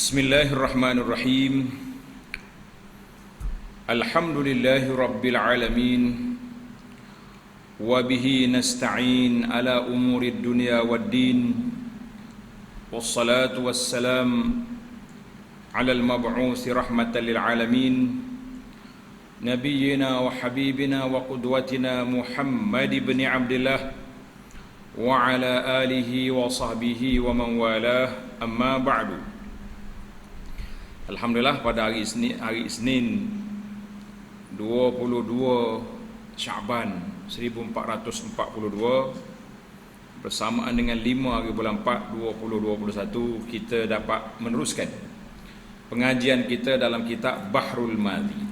Bismillahirrahmanirrahim. Alhamdulillahi rabbil alamin. Wa bihi nasta'in ala umurid dunya waddin. Wassalatu wassalam ala al-mab'uthi rahmatan lil alamin. Nabiyyina wa habibina wa qudwatina Muhammad ibn Abdullah wa ala alihi wa sahbihi wa man walah. Amma ba'du. Alhamdulillah, pada hari Isnin 22 Syaban 1442 bersamaan dengan 5 hari bulan 4 2021, kita dapat meneruskan pengajian kita dalam kitab Bahrul Madhi.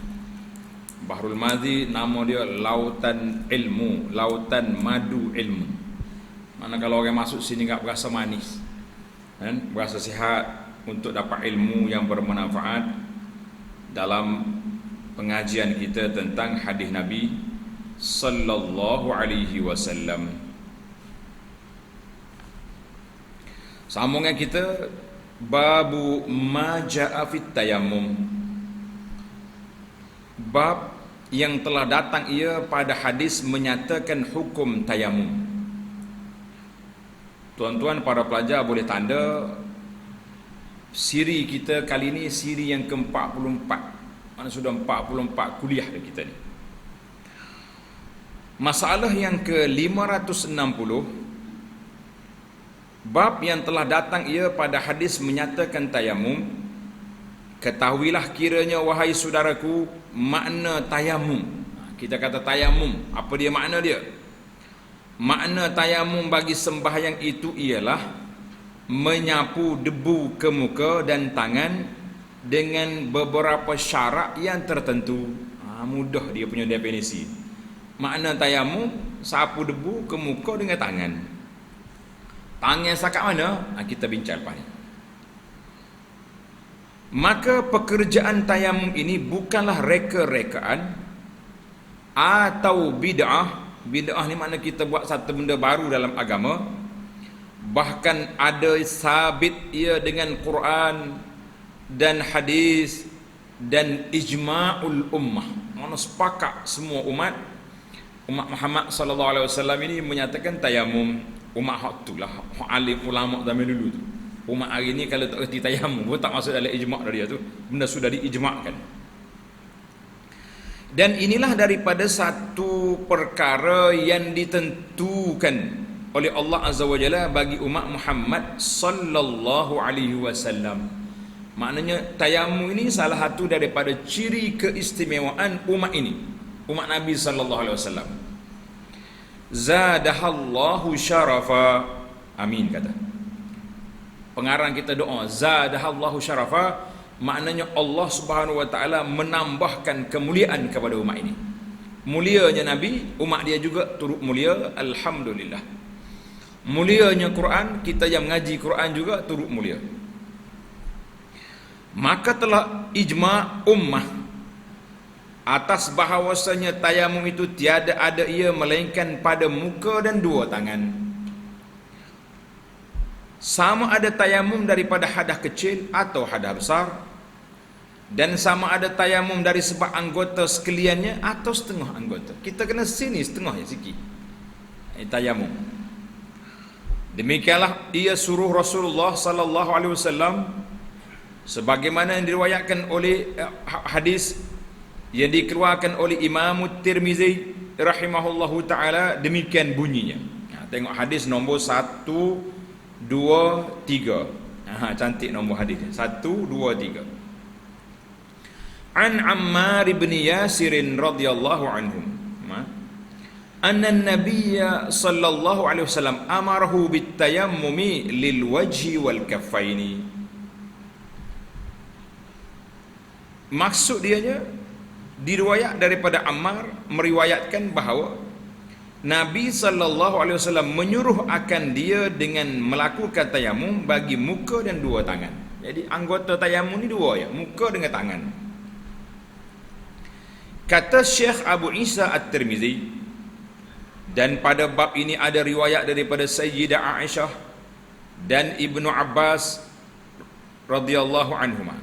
Bahrul Madhi nama dia Lautan Ilmu, Lautan Madu Ilmu. Mana kalau orang masuk sini enggak berasa manis, kan? Berasa sihat untuk dapat ilmu yang bermanfaat dalam pengajian kita tentang hadis Nabi sallallahu alaihi wasallam. Sambungan kita babu ma jaa fit tayammum, bab yang telah datang ia pada hadis menyatakan hukum tayamum. Tuan-tuan para pelajar boleh tanda siri kita kali ini siri yang ke-44. Mana sudah 44 kuliah dah kita ni. Masalah yang ke-560, bab yang telah datang ia pada hadis menyatakan tayamum. Ketahuilah kiranya wahai saudaraku, makna tayamum. Kita kata tayamum, apa dia makna dia? Makna tayamum bagi sembahyang itu ialah menyapu debu ke muka dan tangan dengan beberapa syarat yang tertentu. Mudah dia punya definisi. Makna tayamum, sapu debu ke muka dengan tangan. Tangan sakat mana? Kita bincang lepas ni. Maka pekerjaan tayamum ini bukanlah reka-rekaan atau bid'ah. Bid'ah ni makna kita buat satu benda baru dalam agama. Bahkan ada sabit ia dengan Quran dan hadis dan ijma'ul ummah. Mana sepakat semua umat Muhammad sallallahu alaihi wasallam ini menyatakan tayamum. Umat hak itulah hak alim ulama zaman dulu tu. Umat hari ni kalau tak erti tayamum pun tak masuk dalam ijma' dia tu. Benda sudah diijma'kan. Dan inilah daripada satu perkara yang ditentukan oleh Allah Azza wa Jalla bagi umat Muhammad sallallahu alaihi wasallam. Maknanya tayamum ini salah satu daripada ciri keistimewaan umat ini, umat Nabi sallallahu alaihi wasallam. Zadahallahu syarafa. Amin kata. Pengarang kita doa zadahallahu syarafa, maknanya Allah Subhanahu wa taala menambahkan kemuliaan kepada umat ini. Mulianya Nabi, umat dia juga turut mulia, alhamdulillah. Mulianya Quran, kita yang mengaji Quran juga turut mulia. Maka telah ijma' ummah atas bahawasanya tayamum itu tiada ada ia melainkan pada muka dan dua tangan. Sama ada tayamum daripada hadas kecil atau hadas besar, dan sama ada tayamum dari sebab anggota sekaliannya atau setengah anggota. Kita kena sini setengahnya sikit. Tayamum. Demikianlah ia suruh Rasulullah sallallahu alaihi wasallam sebagaimana yang diriwayatkan oleh hadis yang dikeluarkan oleh Imam Tirmizi rahimahullahu taala, demikian bunyinya. Tengok hadis nombor 1 2 3. Cantik nombor hadisnya 1 2 3. An Ammar bin Yasir radhiyallahu anhu anna an-nabiyya sallallahu alaihi wasallam amarahu bit-tayammumi lil wajhi wal kaffaini. Maksud dianya diriwayat daripada Ammar meriwayatkan bahawa Nabi sallallahu alaihi wasallam menyuruh akan dia dengan melakukan tayamum bagi muka dan dua tangan. Jadi anggota tayamum ni dua ya, muka dengan tangan. Kata Syekh Abu Isa At-Tirmizi, dan pada bab ini ada riwayat daripada Sayyidah Aisyah dan Ibnu Abbas radhiyallahu anhuma.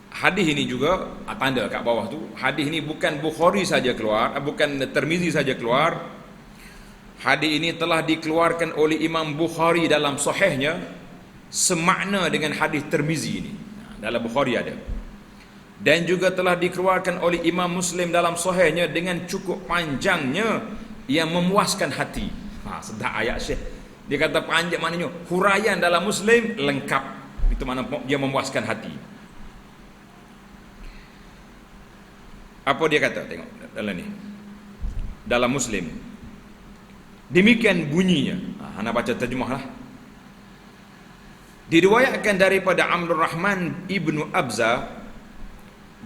Hadis ini juga tanda kat bawah tu, hadis ini bukan Bukhari saja keluar, bukan Tirmizi saja keluar. Hadis ini telah dikeluarkan oleh Imam Bukhari dalam sahihnya semakna dengan hadis Tirmizi ini. Dalam Bukhari ada. Dan juga telah dikeluarkan oleh Imam Muslim dalam sahihnya dengan cukup panjangnya yang memuaskan hati. Sedap ayat Syekh. Dia kata panjang maknanya huraian dalam Muslim lengkap. Itu makna dia memuaskan hati. Apa dia kata? Tengok dalam ni. Dalam Muslim. Demikian bunyinya. Ana baca terjemahlah. Diriwayatkan daripada Amrul Rahman ibnu Abza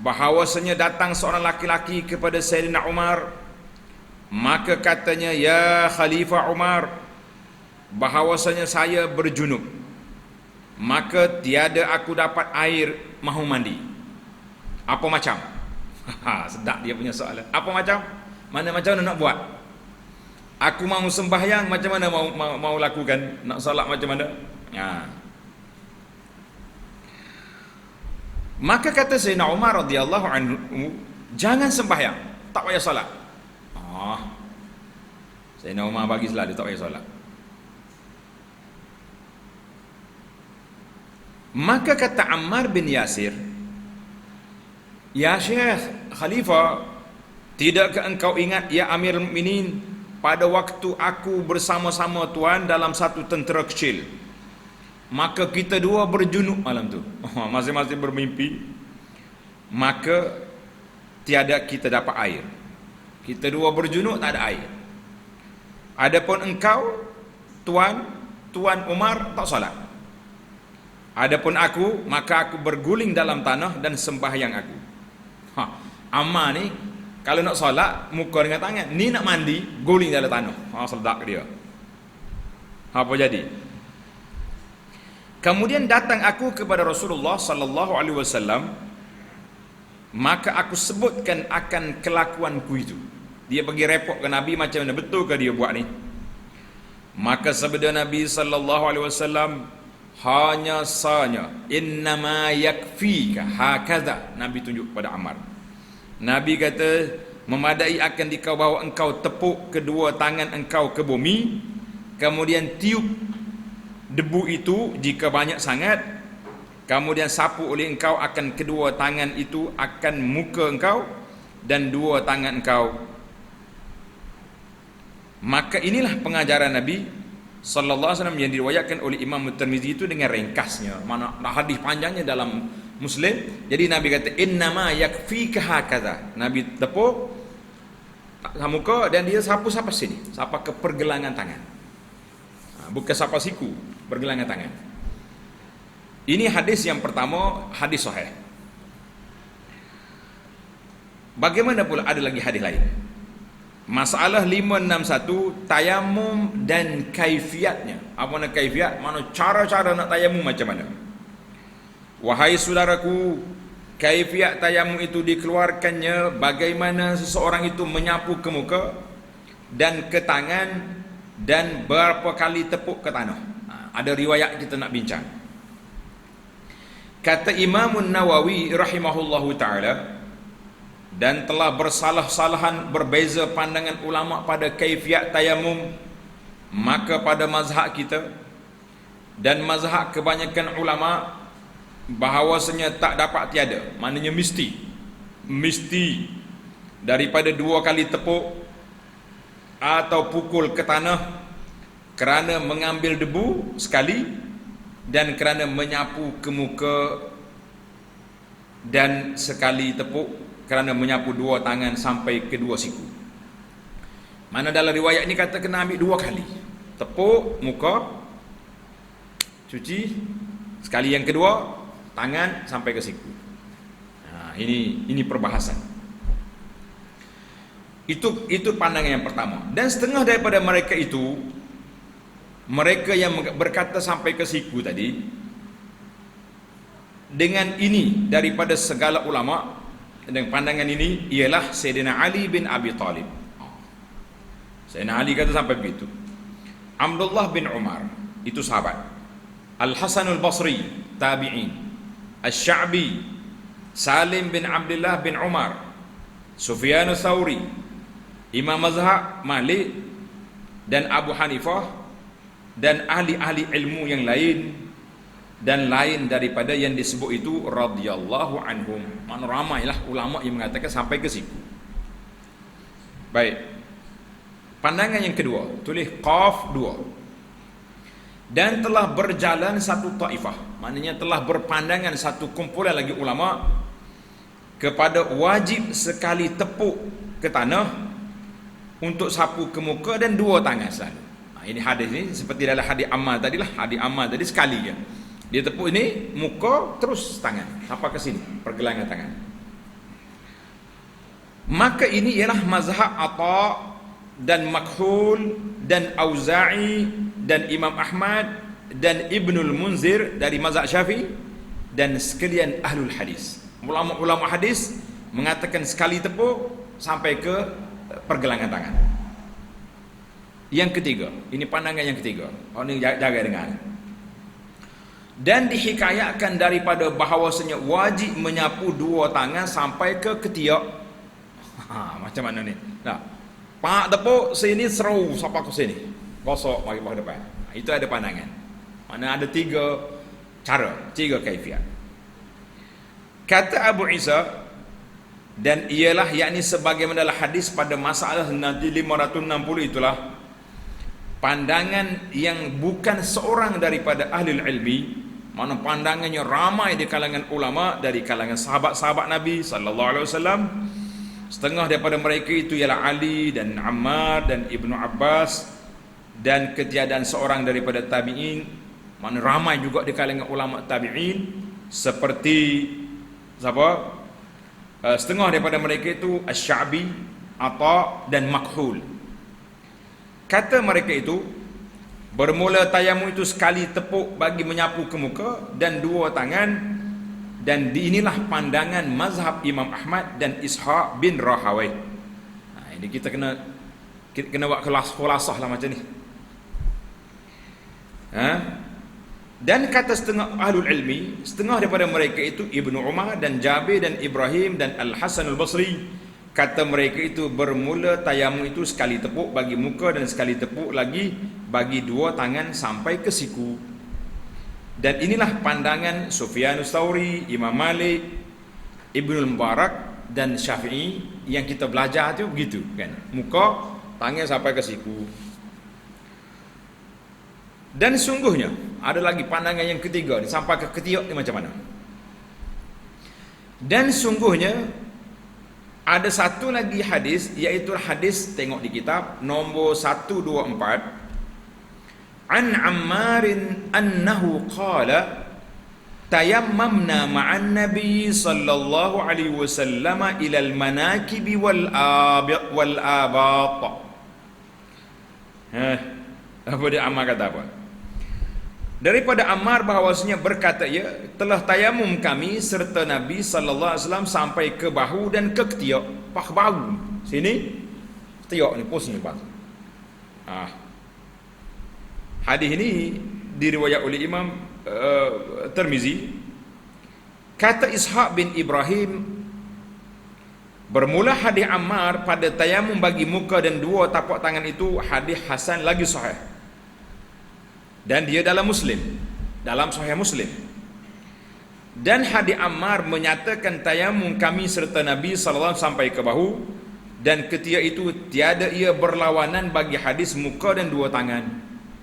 bahawasanya datang seorang laki-laki kepada Sayyidina Umar, maka katanya, ya Khalifah Umar, bahawasanya saya berjunub, maka tiada aku dapat air mahu mandi. Apa macam? Sedap dia punya soalan. Apa macam? Mana macam mana nak buat? Aku mau sembahyang, macam mana mau lakukan? Nak solat macam mana? Maka kata Sayyidina Umar radhiyallahu anhu, jangan sembahyang, tak payah solat. Sayyidina Umar bagi selalu tak payah solat. Maka kata Ammar bin Yasir, ya Syekh Khalifah, tidakkah engkau ingat ya Amirul Mukminin, pada waktu aku bersama-sama tuan dalam satu tentera kecil, maka kita dua berjunub malam tu. Masing-masing bermimpi. Maka tiada kita dapat air. Kita dua berjunub, tak ada air. Adapun engkau, Tuan Umar, tak solat. Adapun aku, maka aku berguling dalam tanah dan sembahyang aku. Ammar ni, kalau nak solat, muka dengan tangan. Ni nak mandi, guling dalam tanah. Sedap dia. Apa jadi? Kemudian datang aku kepada Rasulullah sallallahu alaihi wasallam, maka aku sebutkan akan kelakuanku itu. Dia pergi repot ke Nabi macam mana, betul ke dia buat ni? Maka sabda Nabi sallallahu alaihi wasallam, hanya sanya innama yakfika hakaza. Nabi tunjuk pada Ammar. Nabi kata, memadai akan dikau bawa engkau tepuk kedua tangan engkau ke bumi, kemudian tiup debu itu jika banyak sangat, kemudian sapu oleh engkau akan kedua tangan itu akan muka engkau dan dua tangan engkau. Maka inilah pengajaran Nabi sallallahu alaihi wasallam yang diriwayatkan oleh Imam Tirmizi itu dengan ringkasnya. Mana hadis panjangnya dalam Muslim. Jadi Nabi kata innama yakfika hakaza. Nabi tepuk muka dan dia sapu sini, sapa ke pergelangan tangan. Bukan sapa siku, pergelangan tangan. Ini hadis yang pertama, hadis sahih. Bagaimana pula ada lagi hadis lain? Masalah 561, tayamum dan kaifiatnya. Apa mana kaifiat? Mana cara-cara nak tayamum macam mana? Wahai saudaraku, kaifiat tayamum itu dikeluarkannya bagaimana seseorang itu menyapu ke muka dan ke tangan dan berapa kali tepuk ke tanah. Ada riwayat kita nak bincang. Kata Imam Nawawi rahimahullahu ta'ala, dan telah bersalah-salahan berbeza pandangan ulama pada kaifiat tayamum, maka pada mazhab kita dan mazhab kebanyakan ulama bahawasanya tak dapat tiada, maknanya mesti daripada 2 kali tepuk atau pukul ke tanah kerana mengambil debu sekali dan kerana menyapu ke muka, dan sekali tepuk kerana menyapu 2 tangan sampai ke 2 siku. Mana dalam riwayat ini kata kena ambil 2 kali. Tepuk muka, cuci, sekali yang kedua tangan sampai ke siku. Ini perbahasan. Itu pandangan yang pertama. Dan setengah daripada mereka itu, mereka yang berkata sampai ke siku tadi, dengan ini daripada segala ulama, dengan pandangan ini ialah Sayyidina Ali bin Abi Talib. Sayyidina Ali kata sampai begitu. Abdullah bin Umar, itu sahabat. Al-Hasan al-Basri, tabi'in, Asy-Sya'bi, Salim bin Abdullah bin Umar, Sufyan Tsauri, Imam Mazhab Malik dan Abu Hanifah, dan ahli-ahli ilmu yang lain dan lain daripada yang disebut itu radhiyallahu anhum. Mana ramailah ulama yang mengatakan sampai ke situ. Baik. Pandangan yang kedua, tulis qaf 2. Dan telah berjalan satu taifah, maknanya telah berpandangan satu kumpulan lagi ulama kepada wajib sekali tepuk ke tanah untuk sapu ke muka dan 2 tangan selalu. Ini hadis ni seperti dalam hadis amal tadilah. Hadis amal tadi sekali je. Dia tepuk ini muka terus tangan sampai ke sini pergelangan tangan. Maka ini ialah mazhab Atha dan Makhul dan Auza'i dan Imam Ahmad dan Ibnul Munzir dari mazhab Syafi'i dan sekalian ahlul hadis. Ulama-ulama hadis mengatakan sekali tepuk sampai ke pergelangan tangan. Yang ketiga, ini pandangan yang ketiga. Oh, ini jaga dengar. Dan dihikayatkan daripada bahawasanya wajib menyapu 2 tangan sampai ke ketiak. Macam mana ni? Nah, pak tepuk sini seru sampai ke sini. Gosok bagi ke depan. Itu ada pandangan. Mana ada 3 cara, 3 kaifiat. Kata Abu Isa, dan ialah yakni sebagaimana hadis pada masalah nanti 560 itulah pandangan yang bukan seorang daripada ahli ilmi, mana pandangannya ramai di kalangan ulama dari kalangan sahabat-sahabat Nabi sallallahu alaihi wasallam. Setengah daripada mereka itu ialah Ali dan Ammar dan Ibnu Abbas, dan ketiadaan seorang daripada tabi'in, mana ramai juga di kalangan ulama tabi'in seperti siapa? Setengah daripada mereka itu Asy-Sya'bi, Atha dan Makhul. Kata mereka itu, bermula tayamum itu sekali tepuk bagi menyapu ke muka dan 2 tangan, dan inilah pandangan mazhab Imam Ahmad dan Ishaq bin Rahawai. Ini kita kena buat kelas-kelasah lah macam ni. Dan kata setengah ahlul ilmi, setengah daripada mereka itu Ibnu Umar dan Jabir dan Ibrahim dan Al-Hasan Al-Basri, kata mereka itu bermula tayamum itu sekali tepuk bagi muka dan sekali tepuk lagi bagi 2 tangan sampai ke siku. Dan inilah pandangan Sufyan Tsauri, Imam Malik, Ibnu Mubarak dan Syafi'i yang kita belajar tu begitu kan. Muka, tangan sampai ke siku. Dan sungguhnya ada lagi pandangan yang ketiga ni, sampai ke ketiak ni macam mana. Dan sungguhnya ada satu lagi hadis, iaitu hadis, tengok di kitab nombor 124, an Ammarin annahu qala tayammamna ma'an nabi sallallahu alaihi wasallam ila al-manakib wal abat. Apa dia Ammar kata apa? Daripada Ammar bahawasanya berkata ia, telah tayamum kami serta Nabi sallallahu alaihi wasallam sampai ke bahu dan ke ketiak. Pak bahu sini, ketiak ni pos ni pak. Hadis ini diriwayat oleh Imam Tirmizi. Kata Ishaq bin Ibrahim, bermula hadis Ammar pada tayamum bagi muka dan 2 tapak tangan itu hadis hasan lagi sahih. Dan dia dalam Muslim, dalam Sahih Muslim. Dan hadis Ammar menyatakan tayamum kami serta Nabi sallallahu alaihi wasallam sampai ke bahu dan ketika itu tiada ia berlawanan bagi hadis muka dan 2 tangan.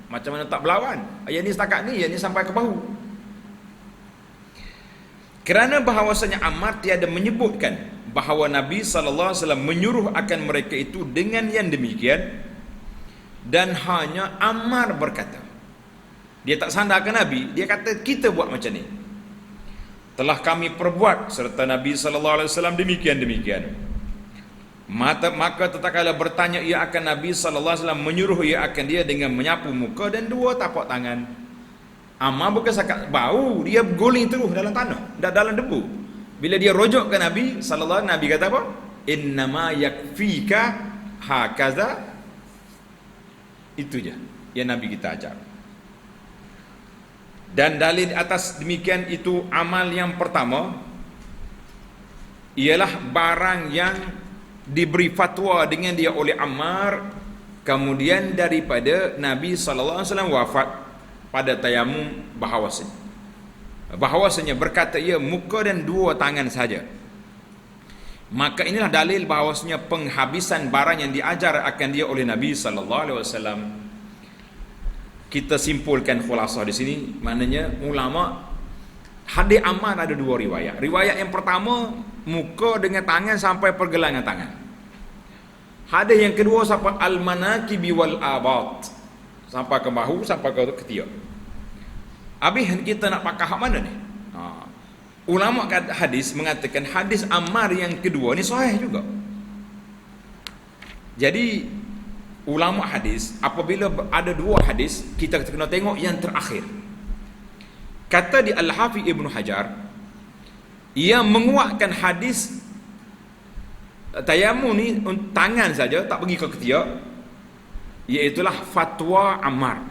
Macam mana tak berlawan? Yang ni setakat ni, yang ni sampai ke bahu. Kerana bahawasanya Ammar tiada menyebutkan bahawa Nabi sallallahu alaihi wasallam menyuruh akan mereka itu dengan yang demikian, dan hanya Ammar berkata, dia tak sandarkan Nabi, dia kata kita buat macam ni. Telah kami perbuat serta Nabi sallallahu alaihi wasallam demikian. Maka tatkala bertanya ia akan Nabi sallallahu alaihi wasallam, menyuruh ia akan dia dengan menyapu muka dan 2 tapak tangan. Ammar bukan sakat bau, dia guling terus dalam tanah, dalam debu. Bila dia rujuk ke Nabi sallallahu alaihi wasallam, Nabi kata apa? Innama yakfika hakaza. Itu je yang Nabi kita ajar. Dan dalil atas demikian itu, amal yang pertama ialah barang yang diberi fatwa dengan dia oleh Ammar, kemudian daripada Nabi sallallahu alaihi wasallam wafat pada tayamum, bahawasanya berkata ia muka dan dua tangan saja. Maka inilah dalil bahawasanya penghabisan barang yang diajar akan dia oleh Nabi sallallahu alaihi wasallam. Kita simpulkan khulasah di sini, maknanya ulama hadis Ammar ada dua riwayat. Riwayat yang pertama muka dengan tangan sampai pergelangan tangan. Hadis yang kedua sampai al-manakibi wal abat, sampai ke bahu, sampai ke ketiak. Habis kita nak pakai hak mana ni? Ulama hadis mengatakan hadis Ammar yang kedua ni sahih juga. Jadi ulama hadis, apabila ada dua hadis, kita kena tengok yang terakhir. Kata di Al-Hafiz Ibn Hajar, ia menguatkan hadis tayamum ni tangan saja, tak pergi ke ketiak, iaitulah fatwa Ammar.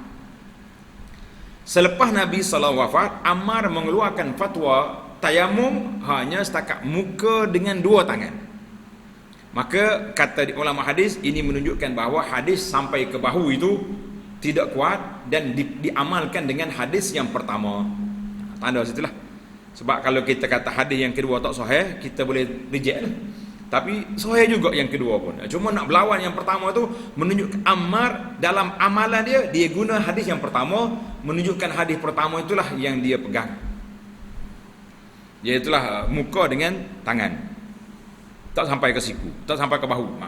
Selepas Nabi SAW wafat, Ammar mengeluarkan fatwa tayamum hanya setakat muka dengan dua tangan. Maka kata ulama hadis, ini menunjukkan bahawa hadis sampai ke bahu itu tidak kuat dan diamalkan dengan hadis yang pertama. Tanda situlah. Sebab kalau kita kata hadis yang kedua tak sahih, kita boleh reject lah. Tapi sahih juga yang kedua pun. Cuma nak berlawan yang pertama tu menunjukkan Ammar dalam amalan dia guna hadis yang pertama, menunjukkan hadis pertama itulah yang dia pegang. Iaitulah muka dengan tangan. Tak sampai ke siku, tak sampai ke bahu.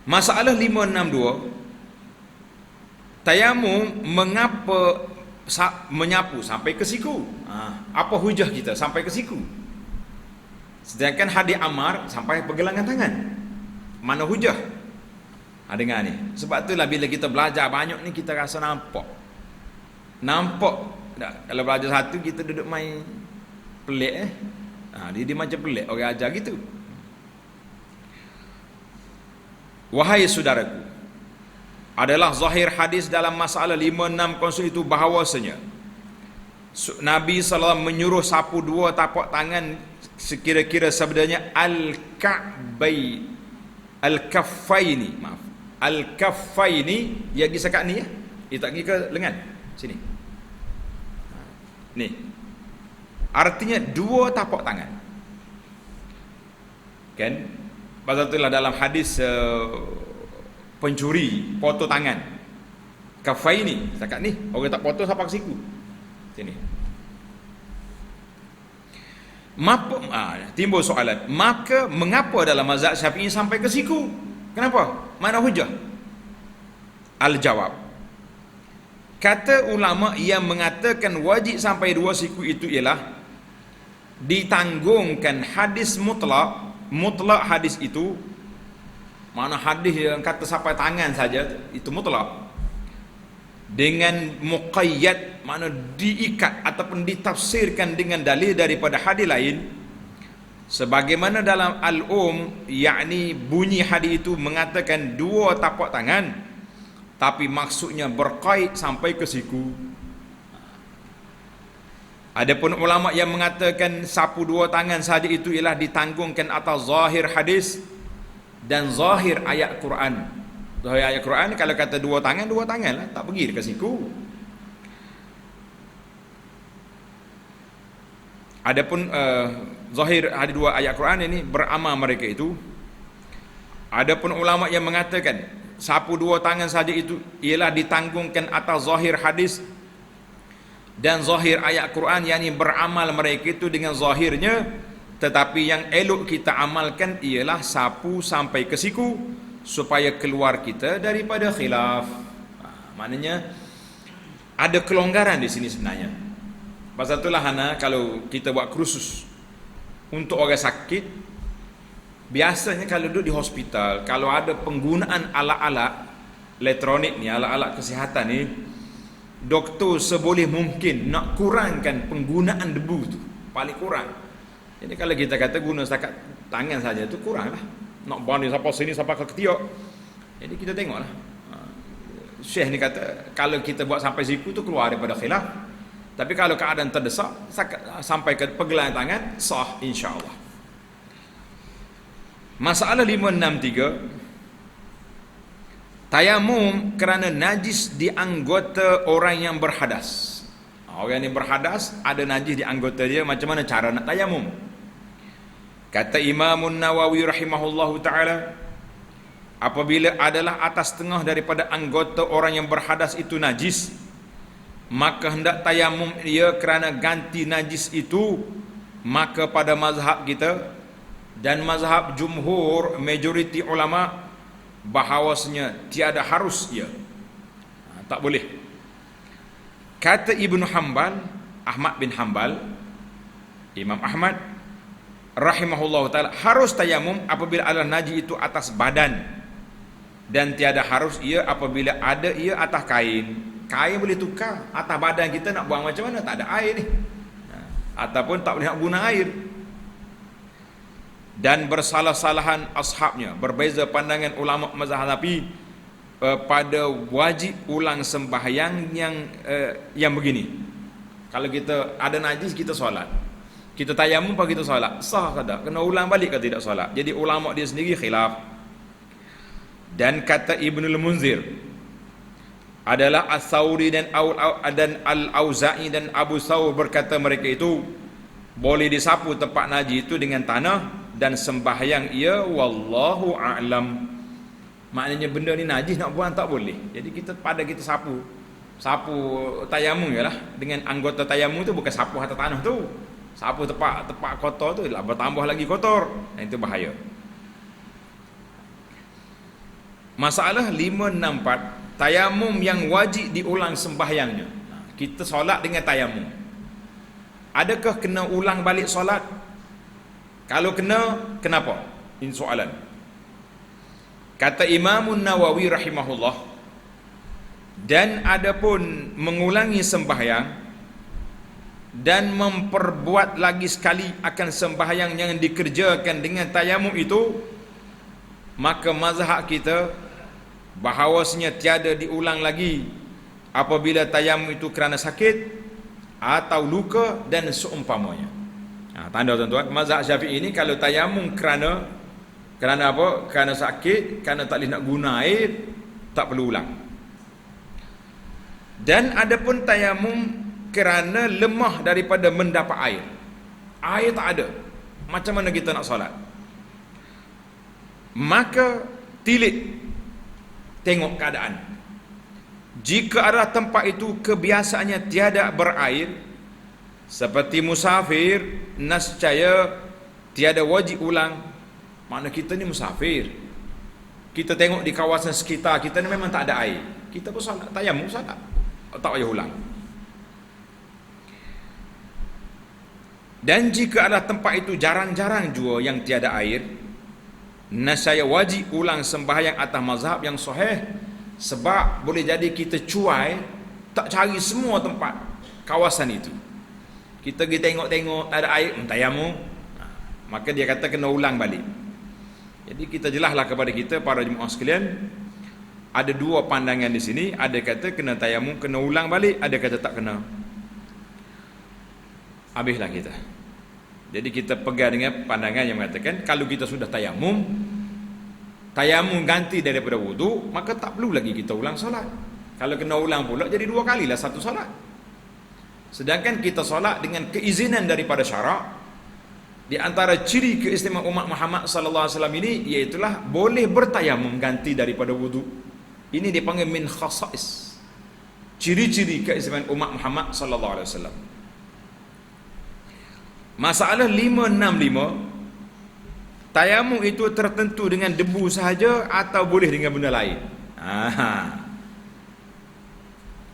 Masalah 562, tayamum mengapa menyapu sampai ke siku? Apa hujah kita sampai ke siku? Sedangkan hadis Ammar sampai pergelangan tangan. Mana hujah? Dengar ni. Sebab itulah bila kita belajar banyak ni kita rasa nampak. Tak? Kalau belajar satu kita duduk main pelik dia macam pelik orang ajar gitu. Wahai saudaraku, adalah zahir hadis dalam masalah 56 itu bahawasanya Nabi SAW menyuruh sapu dua tapak tangan sekira-kira sabdanya al-kaffaini, yang pergi sekat ni ya. Dia tak pergi ke lengan sini. Ni artinya dua tapak tangan. Kan? Pasal itulah dalam hadis pencuri potong tangan. Kafai ni, setakat ni orang tak potong sampai ke siku. Sini. Timbul soalan, maka mengapa dalam mazhab Syafi'i sampai ke siku? Kenapa? Mana hujah? Al-jawab, kata ulama yang mengatakan wajib sampai dua siku itu ialah ditanggungkan hadis mutlak hadis itu, mana hadis yang kata sampai tangan saja itu mutlak, dengan muqayyad, mana diikat ataupun ditafsirkan dengan dalil daripada hadis lain, sebagaimana dalam yakni bunyi hadis itu mengatakan dua tapak tangan, tapi maksudnya berkait sampai ke siku. Adapun ulama yang mengatakan sapu dua tangan saja itu ialah ditanggungkan atas zahir hadis dan zahir ayat Quran. Zahir ayat Quran kalau kata dua tangan lah, tak pergi ke siku. Adapun zahir hadis dua ayat Quran ini beramal mereka itu. Adapun ulama yang mengatakan sapu dua tangan saja itu ialah ditanggungkan atas zahir hadis dan zahir ayat Quran, yakni beramal mereka itu dengan zahirnya, tetapi yang elok kita amalkan ialah sapu sampai ke siku supaya keluar kita daripada khilaf. Maknanya ada kelonggaran di sini sebenarnya. Pasal itulah kalau kita buat kursus untuk orang sakit, biasanya kalau duduk di hospital, kalau ada penggunaan alat-alat elektronik ni, alat-alat kesihatan ni, doktor seboleh mungkin nak kurangkan penggunaan debu tu, paling kurang. Jadi kalau kita kata guna setakat tangan saja tu kurang lah. Nak banding sampai sini sampai ke ketiak. Jadi kita tengoklah Syekh ni kata kalau kita buat sampai siku tu keluar daripada khilaf. Tapi kalau keadaan terdesak sampai ke pergelangan tangan sah insya-Allah. Masalah 563, tayamum kerana najis di anggota orang yang berhadas. Orang yang berhadas ada najis di anggota dia, macam mana cara nak tayamum? Kata Imam Nawawi rahimahullahu taala, apabila adalah atas tengah daripada anggota orang yang berhadas itu najis, maka hendak tayamum dia kerana ganti najis itu. Maka pada mazhab kita dan mazhab jumhur majoriti ulama bahawasanya tiada harus ia, tak boleh. Kata Ibnu Hanbal, Ahmad bin Hanbal, Imam Ahmad rahimahullah ta'ala, harus tayamum apabila adalah najis itu atas badan, dan tiada harus ia apabila ada ia atas kain. Kain boleh tukar, atas badan kita nak buang macam mana, tak ada air ni, ataupun tak boleh nak guna air. Dan bersalah-salahan ashabnya, berbeza pandangan ulama mazhab Hanafi pada wajib ulang sembahyang yang begini. Kalau kita ada najis kita solat, kita tayamum pagi kita solat, sah ke tak? Kena ulang balik ke tidak solat? Jadi ulama dia sendiri khilaf. Dan kata Ibnul Munzir adalah As-Sauri dan Al-Auza'i dan Abu Thawr berkata mereka itu boleh disapu tempat najis itu dengan tanah dan sembahyang ia, wallahu a'lam. Maknanya benda ni najis nak buang tak boleh. Jadi kita sapu tayamum je lah. Dengan anggota tayamum tu bukan sapu atas tanah tu. Sapu tempat kotor tu lah, bertambah lagi kotor. Dan itu bahaya. Masalah 564, tayamum yang wajib diulang sembahyangnya. Kita solat dengan tayamum, adakah kena ulang balik solat? Kalau kena, kenapa? Ini soalan. Kata Imam Nawawi rahimahullah, dan adapun mengulangi sembahyang dan memperbuat lagi sekali akan sembahyang yang dikerjakan dengan tayamum itu, maka mazhab kita bahawasanya tiada diulang lagi apabila tayamum itu kerana sakit atau luka dan seumpamanya. Tanda tuan-tuan, mazhab Syafi'i ini kalau tayamum kerana apa? Kerana sakit, kerana tak boleh nak guna air, tak perlu ulang. Dan adapun tayamum kerana lemah daripada mendapat air, air tak ada, macam mana kita nak solat? Maka tilik, tengok keadaan. Jika adalah tempat itu kebiasaannya tiada berair, seperti musafir, nascaya tiada wajib ulang. Makna kita ni musafir, kita tengok di kawasan sekitar kita ni memang tak ada air, kita pun solat tayamum, solat tak payah ulang. Dan jika adalah tempat itu jarang-jarang jua yang tiada air, nascaya wajib ulang sembahyang atas mazhab yang sahih. Sebab boleh jadi kita cuai, tak cari semua tempat kawasan itu, kita pergi tengok-tengok tak ada air, tayamum, maka dia kata kena ulang balik. Jadi kita jelaslah kepada kita para jemaah sekalian, ada dua pandangan di sini. Ada kata kena tayamum, kena ulang balik, ada kata tak kena. Habislah kita. Jadi kita pegang dengan pandangan yang mengatakan kalau kita sudah tayamum ganti daripada wudu, maka tak perlu lagi kita ulang solat. Kalau kena ulang pula jadi dua kalilah satu solat. Sedangkan kita solat dengan keizinan daripada syarak. Di antara ciri keistimewaan umat Muhammad sallallahu alaihi wasallam ini iaitulah boleh bertayamum ganti daripada wudu. Ini dipanggil min khasais, ciri-ciri keistimewaan umat Muhammad sallallahu alaihi wasallam. Masalah 565, tayamum itu tertentu dengan debu sahaja atau boleh dengan benda lain?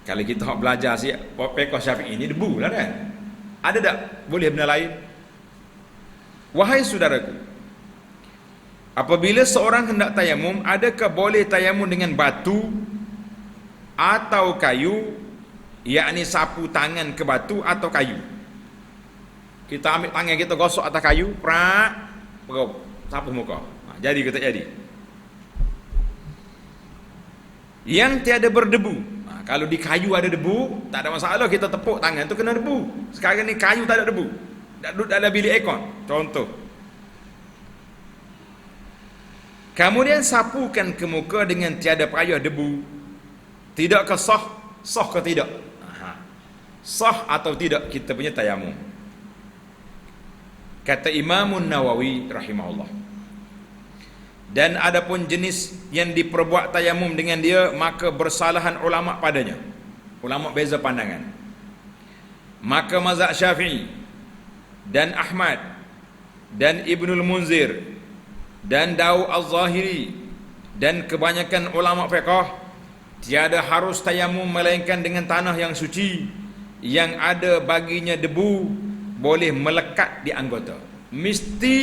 Kalau kita belajar fiqh Syafi'i ini debu lah kan. Ada tak boleh benda lain? Wahai saudaraku, apabila seorang hendak tayamum, adakah boleh tayamum dengan batu atau kayu, yakni sapu tangan ke batu atau kayu? Kita ambil tangan kita gosok atas kayu, prak, sapu muka. Jadi ke tak jadi? yang tiada berdebu. Kalau di kayu ada debu, tak ada masalah, kita tepuk tangan tu kena debu. Sekarang ni kayu tak ada debu, tak duduk dalam bilik aircon, contoh. Kemudian sapukan ke muka dengan tiada payah debu. Tidakkah sah? Sah ke tidak? Sah atau tidak kita punya tayamum? Kata Imam Nawawi rahimahullah. Dan adapun jenis yang diperbuat tayamum dengan dia, maka bersalahan ulama padanya. Ulama beza pandangan. Maka mazhab Syafi'i dan Ahmad dan Ibnul Munzir dan Daud Az-Zahiri dan kebanyakan ulama fiqh, tiada harus tayamum melainkan dengan tanah yang suci yang ada baginya debu boleh melekat di anggota. Mesti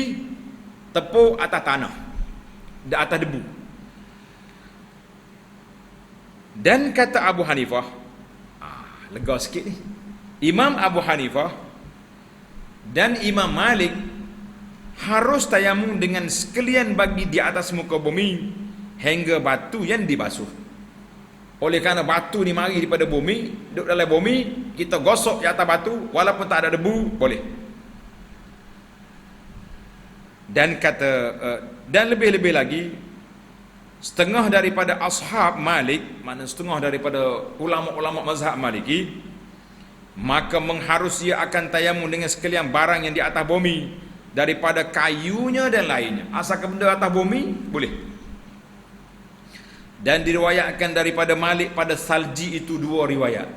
tepuk atas tanah, di atas debu. Dan kata Abu Hanifah, lega sikit ni, Imam Abu Hanifah dan Imam Malik harus tayamum dengan sekalian bagi di atas muka bumi hingga batu yang dibasuh. Oleh kerana batu ni mari daripada bumi, duduk dalam bumi, kita gosok di atas batu walaupun tak ada debu, boleh. Dan kata dan lebih-lebih lagi, setengah daripada ashab Malik, maknanya setengah daripada ulama-ulama mazhab Maliki, maka mengharus ia akan tayamum dengan sekalian barang yang di atas bumi daripada kayunya dan lainnya. Asalkan benda atas bumi boleh. Dan diriwayatkan daripada Malik pada salji itu dua riwayat.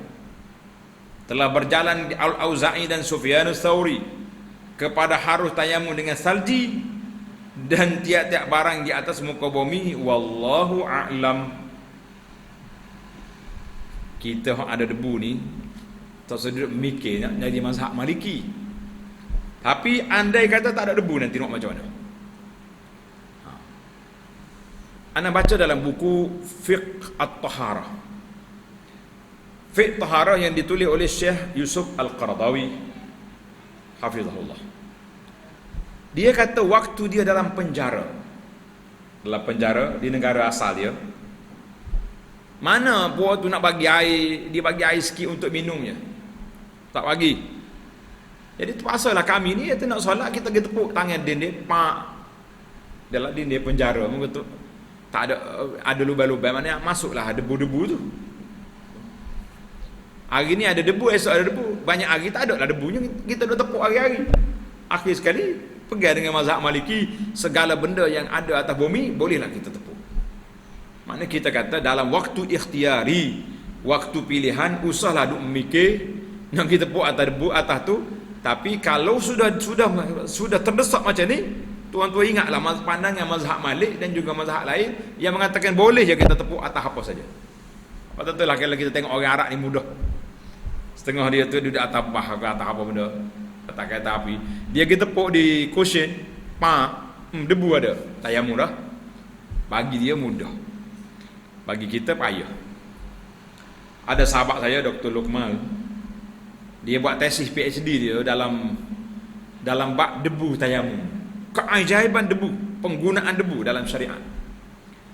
Telah berjalan Al-Auza'i dan Sufyanus Tsauri kepada harus tayamum dengan salji dan tiap-tiap barang di atas muka bumi. Wallahu a'lam. Kita ada debu ni tak sedut mikir nak jadi mazhab Maliki. Tapi andai kata tak ada debu, nanti nak macam mana? Ana baca dalam buku Fiqh At-Taharah, Fiqh Taharah yang ditulis oleh Syekh Yusuf Al-Qaradawi hafizahullah. Dia kata waktu dia dalam penjara di negara asal dia, mana buat tu nak bagi air, dia bagi air sikit untuk minumnya, tak bagi. Jadi terpaksalah kami ni kita nak solat, kita pergi tepuk tangan dinding, pak, dalam dinding penjara, betul. Tak ada lubang-lubang, mana masuklah debu-debu tu. Hari ni ada debu, esok ada debu. Banyak hari tak ada lah debunya, kita dah tepuk hari-hari. Akhir sekali pegang dengan mazhab Maliki, segala benda yang ada atas bumi bolehlah kita tepuk. Maknanya kita kata dalam waktu ikhtiari, waktu pilihan, usahlah duk mikir nak kita tepuk atas debu atas tu. Tapi kalau sudah terdesak macam ni, tuan-tuan ingatlah pandangan mazhab Malik dan juga mazhab lain yang mengatakan boleh je kita tepuk atas apa saja. Betul lah kalau kita tengok orang Arab ni mudah. Setengah dia tu duduk atas bah ke atas apa benda, atas kereta api, dia pergi tepuk di cushion, debu ada, tayamum dah. Bagi dia mudah, bagi kita payah. Ada sahabat saya Dr. Luqman, dia buat tesis PhD dia dalam bab debu tayamum, keajaiban debu, penggunaan debu dalam syariat.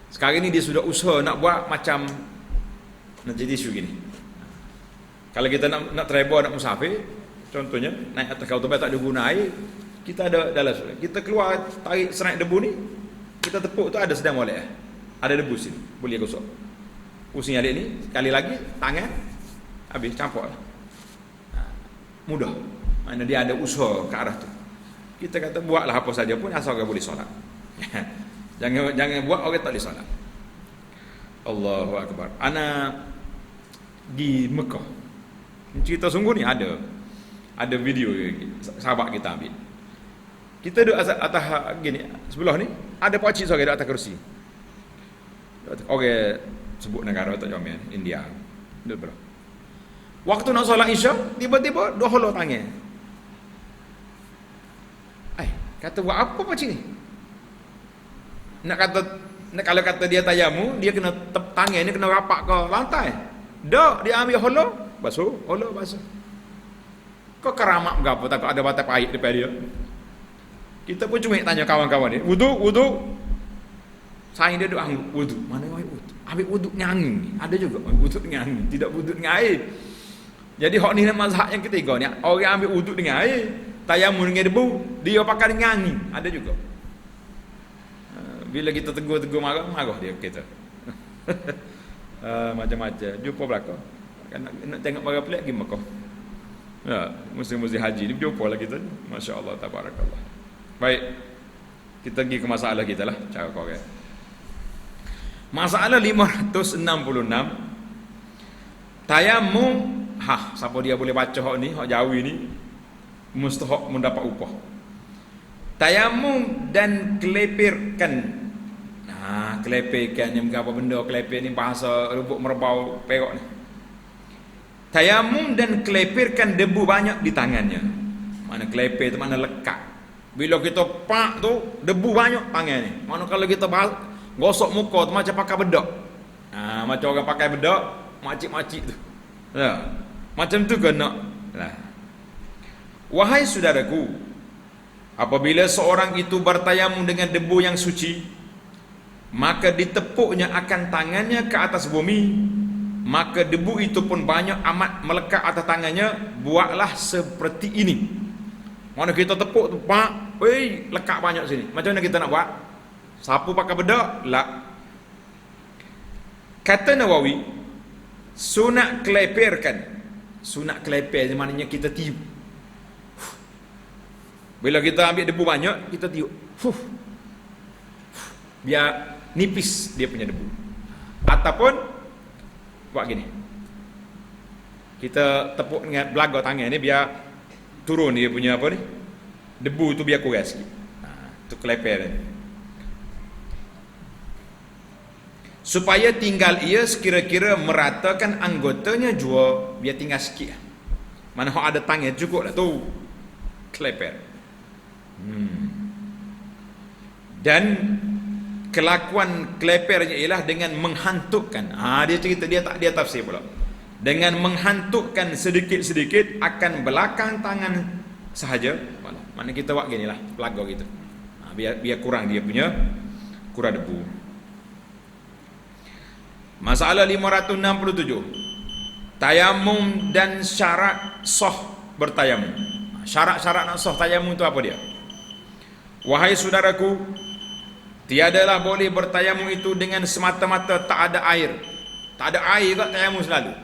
Sekarang ni dia sudah usaha nak buat macam nak jadi isu gini. Kalau kita nak travel, nak musafir, contohnya naik atas kapal tak ada guna air, kita ada dalam surat, kita keluar tarik senaik debu ni, kita tepuk tu ada sedang molek, ada debu sini, boleh gosok. Pusing alik ni, sekali lagi tangan habis campur lah. Mudah. Mana dia ada usaha ke arah tu. Kita kata buatlah apa saja pun asal orang boleh solat. jangan buat orang tak boleh solat. Allahu akbar. Ana di Mekah, cerita sungguh ni ada video sahabat kita ambil. Kita duduk atas gini sebelah ni, ada pakcik seorang duduk atas kerusi. Orang sebut negara tak comel, India. Duduk berapa? Waktu nak solat Isya, tiba-tiba dua hulur tangan. Kata buat apa pakcik ni? Kalau kata dia tayamu, dia kena tangan ni kena rapak ke lantai. Dak, dia ambil hulur, basuh, hulur basuh. Kau keramak ke apa, takut ada batai pahit depan dia. Kita pun cuma tanya kawan-kawan ni, wudu. Saing dia doang wudu. Mana wudu? ambil wuduk dengan angin. Ada juga ambil wuduk dengan angin, tidak wuduk dengan air. Jadi hak ni mazhab yang ketiga ni, orang ambil wuduk dengan air, tayamum dengan debu, dia pakai dengan angin. Ada juga. Bila kita tegur-tegur marah dia kita. Macam-macam. Jumpa belakang. Nak tengok barang pelik pergi Mekah. Ya, musim-musim haji ni jumpa lah kita. Masya-Allah, tabarakallah. Baik. Kita pergi ke masalah kita lah, cara korek. Masalah 566. Tayamum, siapa dia boleh baca hak ni, hak Jawi ni, mustahak mendapat upah. Tayamum dan kelepirkan. Kelepirkan ni apa benda kelepir ni, bahasa lubuk merbau Perak ni. Tayamum dan kelepirkan debu banyak di tangannya. Mana kelepir tu mana lekat. Bila kita pak tu debu banyak tangan ni. Mana kalau kita gosok muka tu macam pakai bedak. Macam orang pakai bedak, makcik-makcik tu. Ya. Macam tu kena. Lah. Wahai saudaraku, apabila seorang itu bertayamum dengan debu yang suci, maka ditepuknya akan tangannya ke atas bumi, maka debu itu pun banyak amat melekat atas tangannya. Buatlah seperti ini. Mana kita tepuk tu, pak, lekat banyak sini. Macam mana kita nak buat? Sapu pakai bedak? La. Kata Nawawi, sunat kelepirkan. Sunat kelepir maknanya kita tiup. Bila kita ambil debu banyak, kita tiup. Biar nipis dia punya debu. Ataupun buat gini. Kita tepuk dengan belaga tangan ni biar turun dia punya apa ni? Debu tu biar kurang sikit. Tu kelepir ni. Supaya tinggal ia sekira-kira meratakan anggotanya jua, biar tinggal sikit. Mana hak ada tangan cukup lah tu. Kelepir. Dan kelakuan kelepirnya ialah dengan menghantukkan. Dia cerita, dia tafsir pula. Dengan menghantukkan sedikit-sedikit akan belakang tangan sahaja. Mana kita buat gini lah, pelaga gitu. Biar kurang dia punya kurang debu. Masalah 567. Tayamum dan syarat sah bertayamum. Syarat-syarat nak sah tayamum tu apa dia? Wahai saudaraku, tiadalah boleh bertayamum itu dengan semata-mata tak ada air. Tak ada air kat tayamum selalu.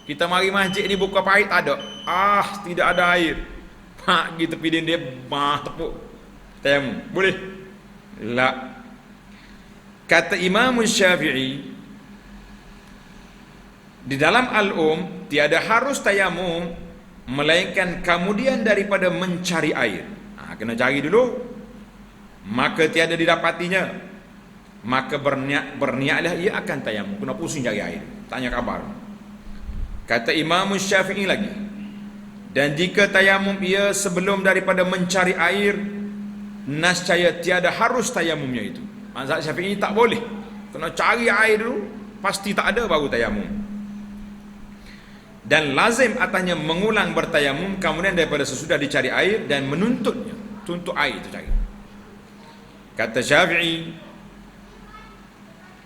Kita mari masjid ni buka parit tak ada. Tidak ada air. Pak pergi tepi dia tepuk tayamum. Boleh? La. Kata Imam Syafi'i di dalam Al-Um, tiada harus tayamum melainkan kemudian daripada mencari air. Kena cari dulu, maka tiada didapatinya, maka berniatlah ia akan tayamum. Kena pusing cari air, tanya khabar. Kata Imam Syafi'i lagi, dan jika tayamum ia sebelum daripada mencari air, nascaya tiada harus tayamumnya itu. Mazhab Syafi'i tak boleh, kena cari air dulu, pasti tak ada baru tayamum. Dan lazim atasnya mengulang bertayamum kemudian daripada sesudah dicari air dan menuntutnya, tuntut air itu cari. Kata Syafi'i,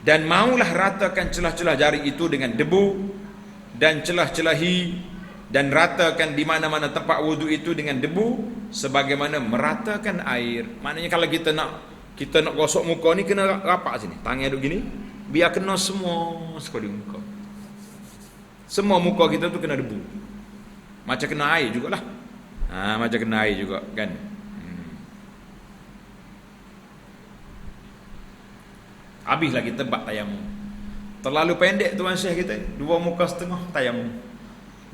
dan maulah ratakan celah-celah jari itu dengan debu dan celah-celahi, dan ratakan di mana-mana tempat wudu itu dengan debu sebagaimana meratakan air. Maknanya kalau kita nak gosok muka ni kena rapat sini, tangan duduk gini biar kena semua sekali muka. Semua muka kita tu kena debu. Macam kena air jugalah. Macam kena air juga kan. Habislah kita bab tayamum. Terlalu pendek tuan syekh kita, 2 muka setengah tayamum.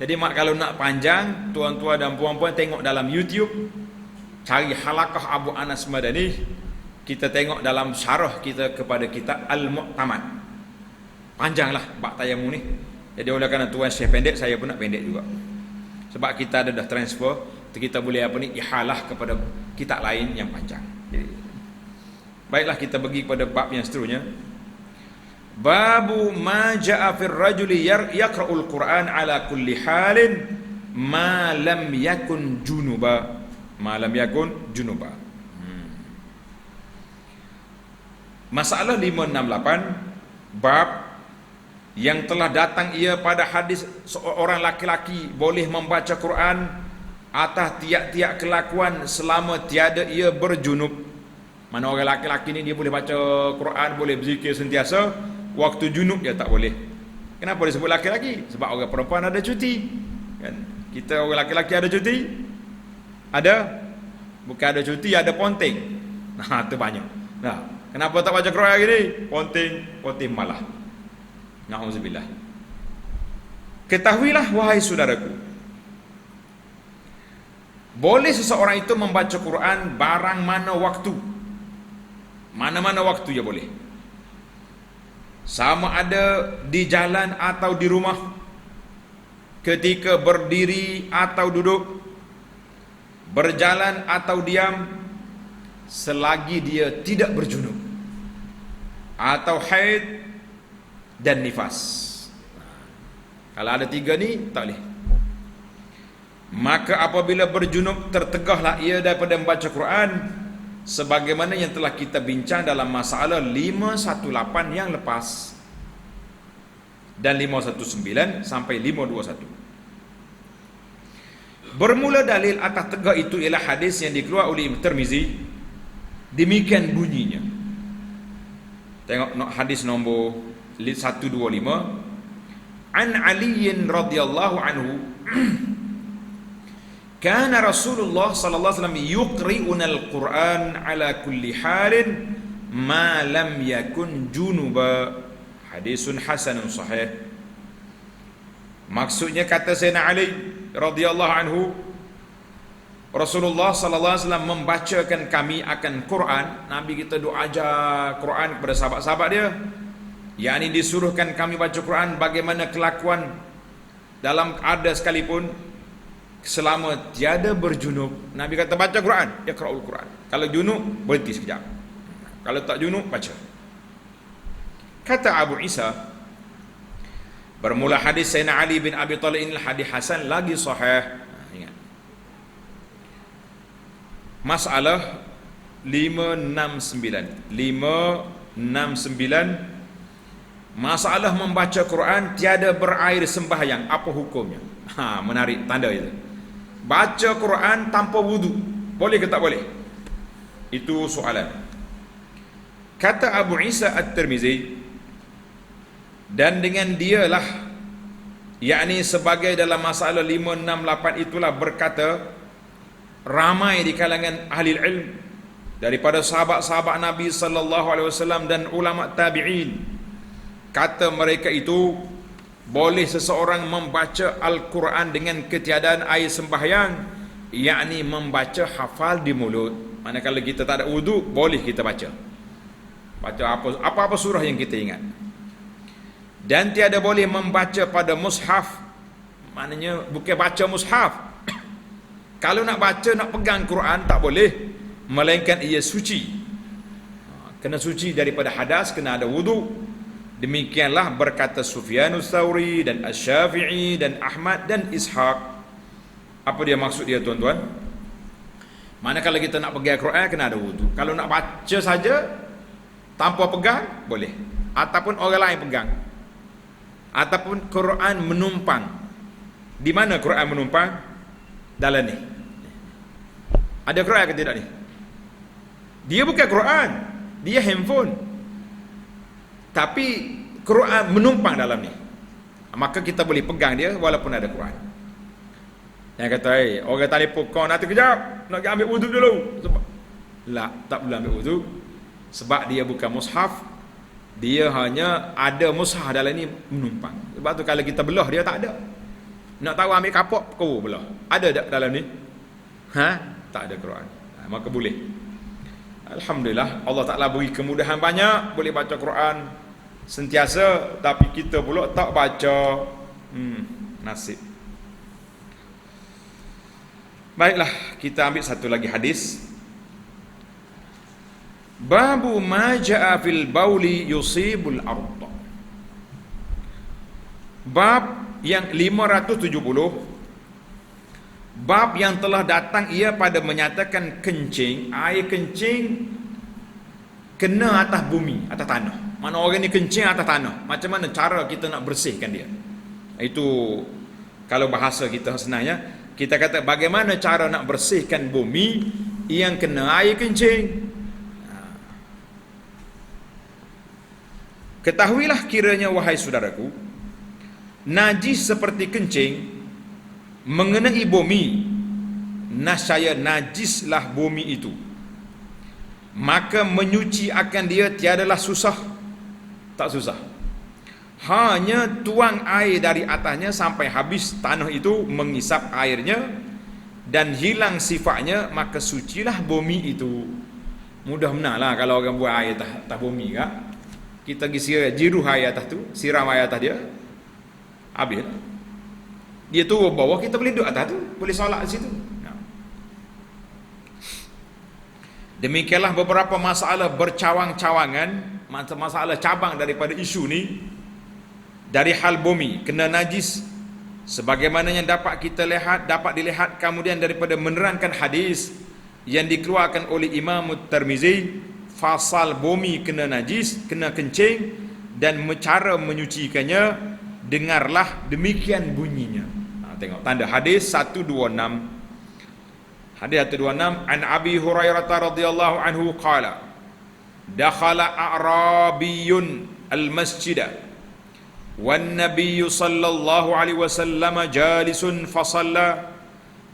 Jadi kalau nak panjang, tuan-tuan dan puan-puan tengok dalam YouTube, cari Halaqah Abu Anas Madani, kita tengok dalam syarah kita kepada kitab Al-Mu'tamad. Panjanglah bab tayamum ni. Jadi oleh kerana tuan syekh pendek, saya pun nak pendek juga. Sebab kita ada dah transfer, kita boleh ihalah kepada kitab lain yang panjang. Jadi, baiklah kita pergi kepada bab yang seterusnya. Babu ma ja'a fir rajuli yaqra'ul Qur'an ala kulli halin ma lam yakun junuba. Ma lam yakun junuba. Masalah 568, bab yang telah datang ia pada hadis seorang laki-laki boleh membaca Quran atas tiap-tiap kelakuan selama tiada ia berjunub. Mana orang laki-laki ni dia boleh baca Quran, boleh berzikir sentiasa, waktu junub dia tak boleh. Kenapa disebut laki-laki? Sebab orang perempuan ada cuti, kan? Kita orang laki-laki ada cuti? Ada? Bukan ada cuti, ada ponting. Nah, tu banyak. Nah, kenapa tak baca Quran gini? Ponting malah. Na'udzubillah. Ketahuilah wahai saudaraku, boleh seseorang itu membaca Quran barang mana waktu. Mana-mana waktu dia boleh. Sama ada di jalan atau di rumah, ketika berdiri atau duduk, berjalan atau diam, selagi dia tidak berjunub atau haid dan nifas. Kalau ada tiga ni tak boleh. Maka apabila berjunub, tertegahlah ia daripada membaca Quran, sebagaimana yang telah kita bincang dalam masalah 518 yang lepas dan 519 sampai 521. Bermula dalil atas tegah itu ialah hadis yang dikeluarkan oleh Imam Tirmizi. Demikian bunyinya. Tengok hadis nombor 125. An Ali radhiyallahu anhu kana Rasulullah sallallahu alaihi wasallam yuqri'una al-Quran ala kulli halin ma lam yakun junuba. Hadisun hasanun sahih. Maksudnya kata Sayyidina Ali radhiyallahu anhu, Rasulullah sallallahu alaihi wasallam membacakan kami akan Quran. Nabi kita doa ajar Quran kepada sahabat-sahabat dia. Yakni disuruhkan kami baca Quran bagaimana kelakuan dalam ada sekalipun selama tiada berjunub. Nabi kata baca Quran, iqra'ul Quran. Kalau junub berhenti sekejap. Kalau tak junub baca. Kata Abu Isa, bermula hadis Sayyidina Ali bin Abi Thalib ini hadis hasan lagi sahih. Ingat. Masalah 569. Masalah membaca Quran tiada berair sembahyang, apa hukumnya? Menarik tanda itu. Baca Quran tanpa wudu, boleh ke tak boleh? Itu soalan. Kata Abu Isa At-Tirmizi, dan dengan dialah, yakni sebagai dalam masalah 568 itulah berkata ramai di kalangan ahli ilm daripada sahabat-sahabat Nabi sallallahu alaihi wasallam dan ulama tabi'in. Kata mereka itu, boleh seseorang membaca Al-Quran dengan ketiadaan air sembahyang, yakni membaca hafal di mulut. Manakala kita tak ada wudu, boleh kita baca. Baca apa-apa surah yang kita ingat. Dan tiada boleh membaca pada mushaf. Maknanya bukan baca mushaf. Kalau nak baca, nak pegang Quran tak boleh, melainkan ia suci. Kena suci daripada hadas, kena ada wudu. Demikianlah berkata Sufyanus Tsauri dan Asy-Syafi'i dan Ahmad dan Ishaq. Apa dia maksud dia, tuan-tuan? Manakala kita nak pegang Quran, kena ada wudu. Kalau nak baca saja tanpa pegang, boleh. Ataupun orang lain pegang. Ataupun Quran menumpang. Di mana Quran menumpang? Dalam ni. Ada Quran ke tidak ni? Dia bukan Quran, dia handphone. Tapi Quran menumpang dalam ni. Maka kita boleh pegang dia walaupun ada Quran. Yang kata, orang telefon kau nanti kejap, nak ambil wudu dulu. Sebab tak boleh ambil wudu. Sebab dia bukan mushaf. Dia hanya ada mushaf dalam ni menumpang. Sebab tu kalau kita belah, dia tak ada. Nak tahu ambil kapok, kau belah. Ada tak dalam ni? Tak ada Quran. Maka boleh. Alhamdulillah, Allah Ta'ala beri kemudahan banyak, boleh baca Quran sentiasa. Tapi kita pula tak baca. Nasib. Baiklah, kita ambil satu lagi hadis. Babu ma ja'a fil bauli yusibul ardh. Bab yang 570. Bab yang telah datang ia pada menyatakan kencing, air kencing kena atas bumi, atas tanah. Mana orang ni kencing atas tanah. Macam mana cara kita nak bersihkan dia? Itu kalau bahasa kita senangnya, kita kata bagaimana cara nak bersihkan bumi yang kena air kencing. Ketahuilah kiranya wahai saudaraku, najis seperti kencing mengenai bumi, nascaya najislah bumi itu, maka menyuci akan dia tiadalah susah. Tak susah, hanya tuang air dari atasnya sampai habis tanah itu mengisap airnya dan hilang sifatnya, maka sucilah bumi itu. Mudah benar lah kalau orang buat air atas bumi kak. Kita pergi jiruh air atas tu, siram air atas dia, habis dia turun bawah, kita boleh duduk atas tu, boleh solat di situ. Demikianlah beberapa masalah bercawang-cawangan, masalah cabang daripada isu ni, dari hal bumi kena najis, sebagaimana yang dapat dilihat kemudian daripada menerangkan hadis yang dikeluarkan oleh Imam Tirmizi, fasal bumi kena najis, kena kencing, dan cara menyucikannya dengarlah demikian bunyinya. Tengok tanda hadis 126. Hadis 126, an Abi Hurairah radhiyallahu anhu qala dakhala a'rabiyyun al-masjida wan nabiyyu sallallahu alaihi wasallam jalisun fa shalla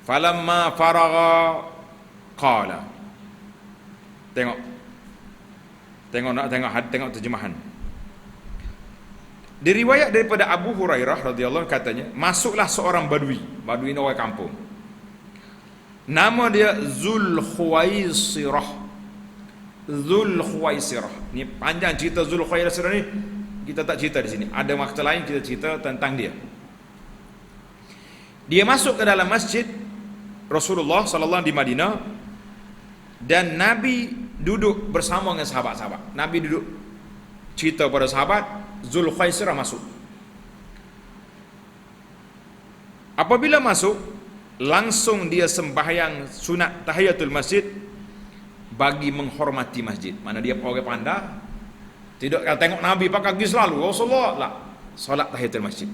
falamma faragha qala. Tengok terjemahan. Diriwayat daripada Abu Hurairah radhiyallahu katanya, masuklah seorang badui ni orang kampung. Nama dia Zulkhuwaisirah. Ni panjang cerita Zulkhuwaisirah ni, kita tak cerita di sini. Ada waktu lain kita cerita tentang dia. Dia masuk ke dalam masjid Rasulullah sallallahu di Madinah, dan Nabi duduk bersama dengan sahabat-sahabat. Nabi duduk cerita pada sahabat, Zulkhuwaisirah masuk. Apabila masuk, langsung dia sembahyang sunat tahiyatul masjid bagi menghormati masjid. Mana dia orang pandai, tidak tengok Nabi pakai pergi selalu Rasulullah lah, solat tahiyatul masjid.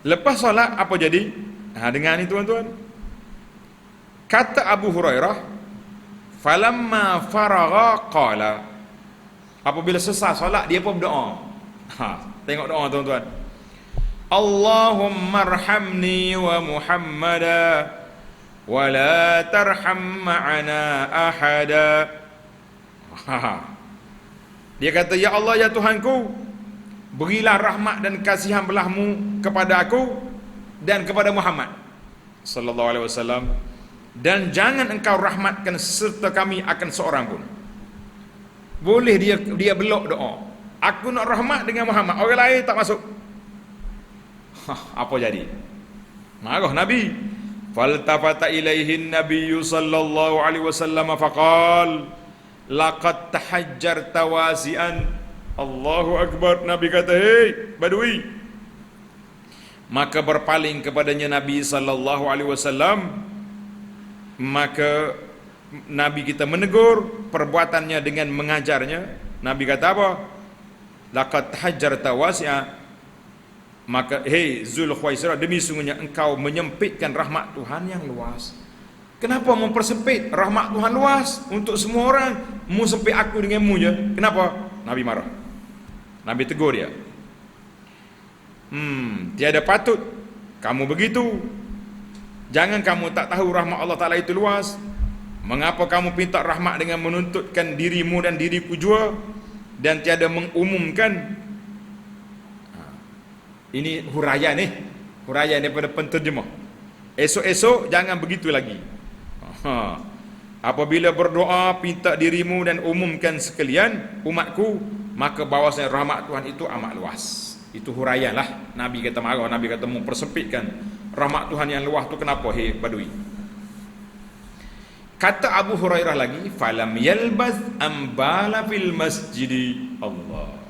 Lepas solat apa jadi? Dengar ni tuan-tuan, kata Abu Hurairah, falamma faragha qala, apabila selesai solat dia pun berdoa. Tengok doa tuan-tuan, Allahumma arhamni wa Muhammada wa la tarham ma'ana ahada. Dia kata, ya Allah, ya Tuhanku, berilah rahmat dan kasihan belahmu kepada aku dan kepada Muhammad sallallahu alaihi wasallam, dan jangan engkau rahmatkan serta kami akan seorang pun. Boleh dia belok doa, aku nak rahmat dengan Muhammad, orang lain tak masuk. Apa jadi? Marah Nabi. Faltafata ilaihin nabiyyu sallallahu alaihi wasallam faqal laqad tahajjarta wasi'an. Allahu akbar. Nabi kata, hei badui. Maka berpaling kepadanya Nabi sallallahu alaihi wasallam. Maka Nabi kita menegur perbuatannya dengan mengajarnya. Nabi kata apa? Laqad tahajjarta wasi'an. Maka, hei Zulkhuwaisirah, demi sungguhnya engkau menyempitkan rahmat Tuhan yang luas. Kenapa mempersempit? Rahmat Tuhan luas untuk semua orang, mu sempit aku dengan mu je. Kenapa? Nabi marah. Nabi tegur dia. Tiada patut kamu begitu. Jangan kamu tak tahu rahmat Allah Ta'ala itu luas. Mengapa kamu minta rahmat dengan menuntutkan dirimu dan diriku jua, dan tiada mengumumkan? Ini huraian daripada penterjemah. Esok-esok jangan begitu lagi. Apabila berdoa, minta dirimu dan umumkan sekalian umatku, maka bahawasanya rahmat Tuhan itu amat luas. Itu huraian lah. Nabi kata marah, Nabi kata mempersempitkan rahmat Tuhan yang luas tu kenapa, hei badui? Kata Abu Hurairah lagi, falam yalbaz ambala fil masjidi. Allah.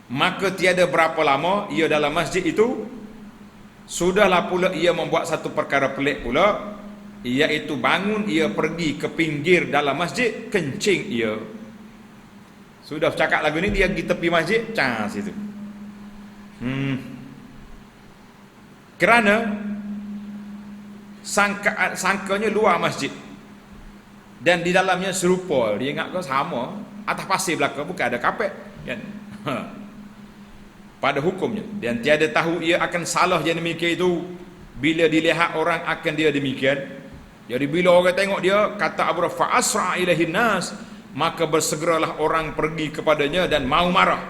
Maka tiada berapa lama ia dalam masjid itu, sudahlah pula ia membuat satu perkara pelik pula, iaitu bangun ia pergi ke pinggir dalam masjid, kencing ia. Sudah cakap lagu ni, dia pergi tepi masjid, cas itu. Kerana sangkanya luar masjid dan di dalamnya serupa, dia ingat kau sama atas pasir belakang, bukan ada kapet kan. Pada hukumnya, dan tiada tahu ia akan salah yang demikian itu bila dilihat orang akan dia demikian. Jadi bila orang tengok dia, kata Abu Rafa, asra ilaihin nas, maka bersegeralah orang pergi kepadanya dan mau marah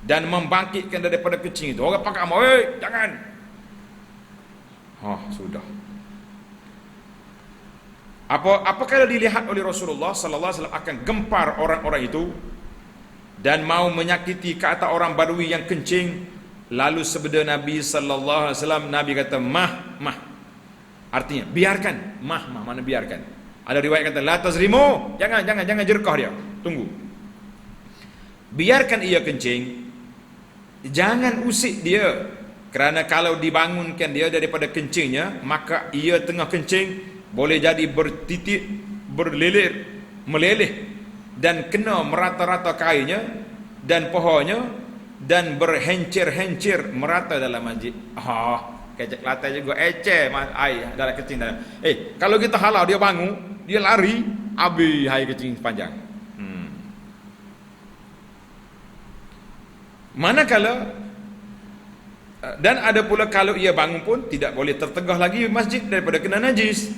dan membangkitkan daripada kencing itu. Orang pakai mau, jangan. Sudah. Apa kalau dilihat oleh Rasulullah sallallahu alaihi wasallam akan gempar orang-orang itu dan mau menyakiti kata orang Badui yang kencing. Lalu sabda Nabi sallallahu alaihi wasallam, Nabi kata mah. Artinya biarkan. Mana biarkan. Ada riwayat kata la tazrimu, jangan jerkah dia. Tunggu. Biarkan ia kencing. Jangan usik dia. Kerana kalau dibangunkan dia daripada kencingnya, maka ia tengah kencing boleh jadi bertitik, meleleh dan kena merata-rata kainnya dan pohonnya dan berhencir-hencir merata dalam masjid. Kecek latai juga air dalam kencing dalam. Kalau kita halau dia bangun, dia lari, habis air kencing panjang. Manakala dan ada pula kalau ia bangun pun tidak boleh tertegah lagi masjid daripada kena najis,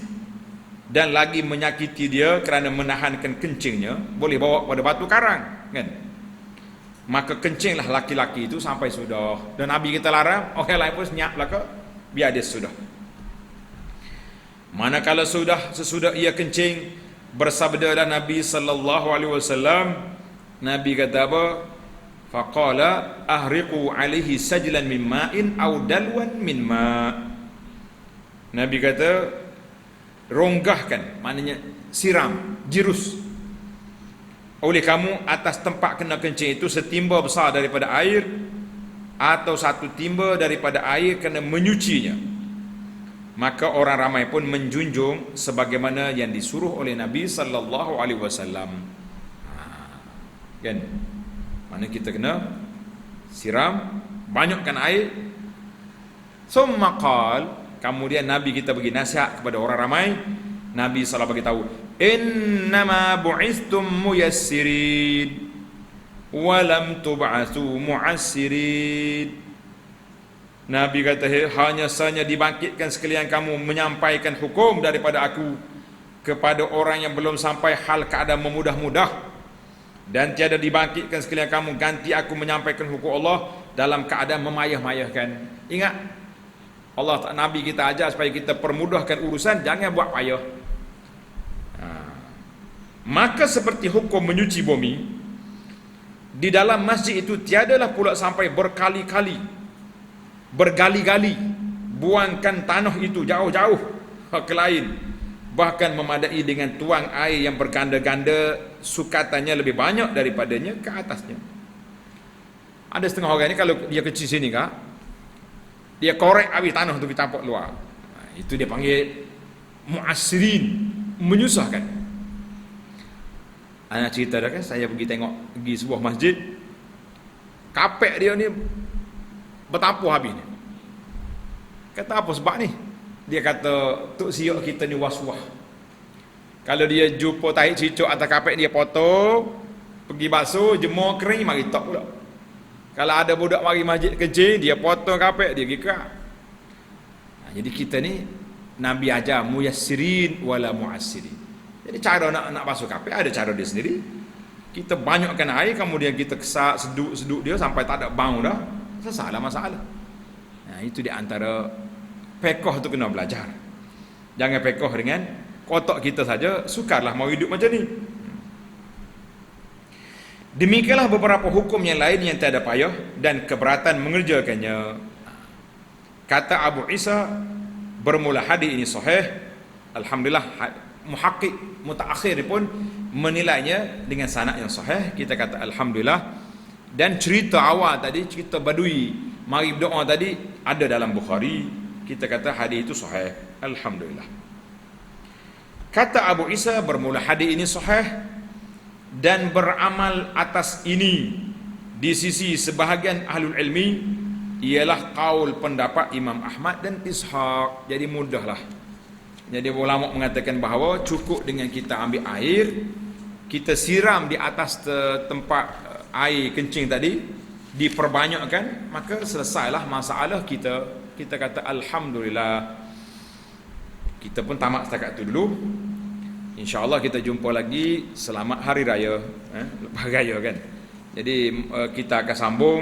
dan lagi menyakiti dia kerana menahankan kencingnya boleh bawa pada batu karang kan. Maka kencinglah laki-laki itu sampai sudah, dan Nabi kita larang orang lain pun senyap lah ke, biar dia sudah. Manakala sesudah ia kencing, bersabdalah Nabi sallallahu alaihi wasallam, Nabi kata apa? Faqala ahriqu alaihi sajlan min ma'in aw dalwan min ma'. Nabi kata ronggahkan, maknanya siram, jirus oleh kamu atas tempat kena kencing itu setimba besar daripada air atau satu timba daripada air kena menyucinya. Maka orang ramai pun menjunjung sebagaimana yang disuruh oleh Nabi sallallahu alaihi wasallam. Kan? Mana kita kena siram, banyakkan air. Summa qal, kemudian Nabi kita bagi nasihat kepada orang ramai. Nabi sallallahu bagi tahu, innama bu'istum muyassirin wa lam tub'atsu mu'assirin. Nabi kata, hanya saja dibangkitkan sekalian kamu menyampaikan hukum daripada aku kepada orang yang belum sampai hal keadaan memudah-mudah, dan tiada dibangkitkan sekalian kamu ganti aku menyampaikan hukum Allah dalam keadaan memayah-mayahkan. Ingat, Allah Nabi kita ajar supaya kita permudahkan urusan, jangan buat payah. Maka seperti hukum menyuci bumi, di dalam masjid itu tiadalah pula sampai berkali-gali buangkan tanah itu jauh-jauh ke lain, bahkan memadai dengan tuang air yang berganda-ganda, sukatannya lebih banyak daripadanya ke atasnya. Ada setengah orang ni kalau dia kecil sini kak, dia korek habis tanah tu ditampuk luar. Itu dia panggil mu'assirin, menyusahkan. Anak cerita dah kan, saya pergi sebuah masjid, kapek dia ni bertampuk habis ni. Kata apa sebab ni? Dia kata, tuk siok kita ni was-was. Kalau dia jumpa tahi cicuk atas kapek, dia potong, pergi basuh, jemur kering, mari tok pula. Kalau ada budak mari masjid kecil, dia potong kapek, dia pergi kerak. Jadi kita ni Nabi ajar muyassirin wala mu'assirin. Jadi cara nak basuh kapek ada cara dia sendiri. Kita banyakkan air, kemudian kita kesak seduk dia sampai tak ada bau dah, selesailah masalah. Itu di antara pekoh tu kena belajar. Jangan pekoh dengan kotak kita saja, sukarlah mau hidup macam ni. Demikianlah beberapa hukum yang lain yang tiada payah dan keberatan mengerjakannya. Kata Abu Isa, bermula hadis ini sahih. Alhamdulillah, muhaqqiq mutaakhir pun menilainya dengan sanad yang sahih. Kita kata alhamdulillah. Dan cerita awal tadi, cerita Badui mari berdoa tadi ada dalam Bukhari. Kita kata hadis itu sahih. Alhamdulillah. Kata Abu Isa, bermula hadis ini sahih dan beramal atas ini di sisi sebahagian ahlul ilmi ialah qaul pendapat Imam Ahmad dan Ishaq. Jadi mudahlah. Jadi ulama mengatakan bahawa cukup dengan kita ambil air, kita siram di atas tempat air kencing tadi, diperbanyakkan, maka selesailah masalah kita. Kita kata alhamdulillah. Kita pun tamat setakat itu dulu. InsyaAllah kita jumpa lagi. Selamat Hari Raya, lepas raya kan. Jadi kita akan sambung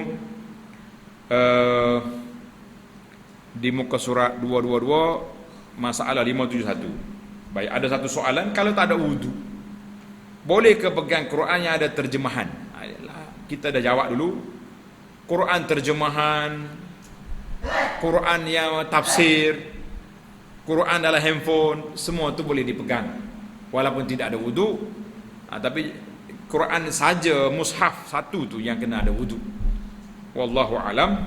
di muka surat 222 masalah 571. Baik, ada satu soalan, kalau tak ada wudu, boleh ke pegang Quran yang ada terjemahan? Kita dah jawab dulu. Quran terjemahan, Quran yang tafsir, Quran dalam handphone, semua tu boleh dipegang walaupun tidak ada wudu. Tapi Quran saja, mushaf satu tu yang kena ada wudu. Wallahu alam.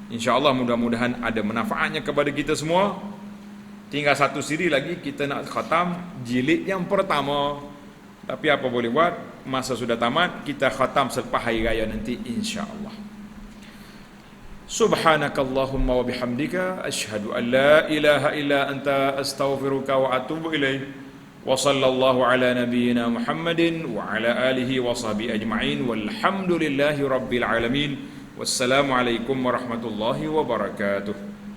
InsyaAllah mudah-mudahan ada manfaatnya kepada kita semua. Tinggal satu siri lagi kita nak khatam jilid yang pertama. Tapi apa boleh buat, masa sudah tamat, kita khatam selepas hari raya nanti insya-Allah. Subhanakallahumma wa bihamdika asyhadu an la ilaha illa anta astaghfiruka wa atubu ilaik. Wa sallallahu ala nabiyyina Muhammadin wa ala alihi wa sahbihi ajma'in walhamdulillahi rabbil alamin. Wassalamu alaikum warahmatullahi wabarakatuh.